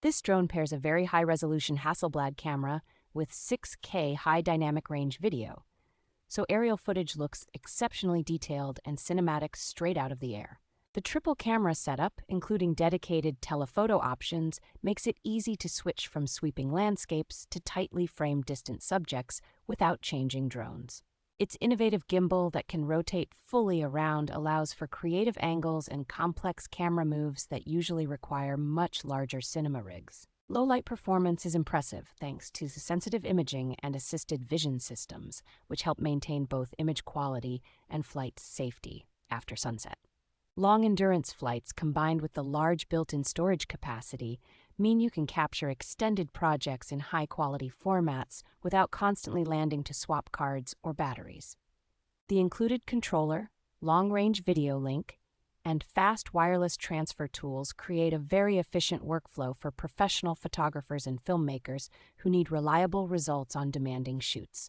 This drone pairs a very high-resolution Hasselblad camera with 6K high dynamic range video, so aerial footage looks exceptionally detailed and cinematic straight out of the air. The triple camera setup, including dedicated telephoto options, makes it easy to switch from sweeping landscapes to tightly framed distant subjects without changing drones. Its innovative gimbal that can rotate fully around allows for creative angles and complex camera moves that usually require much larger cinema rigs. Low-light performance is impressive thanks to the sensitive imaging and assisted vision systems, which help maintain both image quality and flight safety after sunset. Long-endurance flights combined with the large built-in storage capacity mean you can capture extended projects in high-quality formats without constantly landing to swap cards or batteries. The included controller, long-range video link, and fast wireless transfer tools create a very efficient workflow for professional photographers and filmmakers who need reliable results on demanding shoots.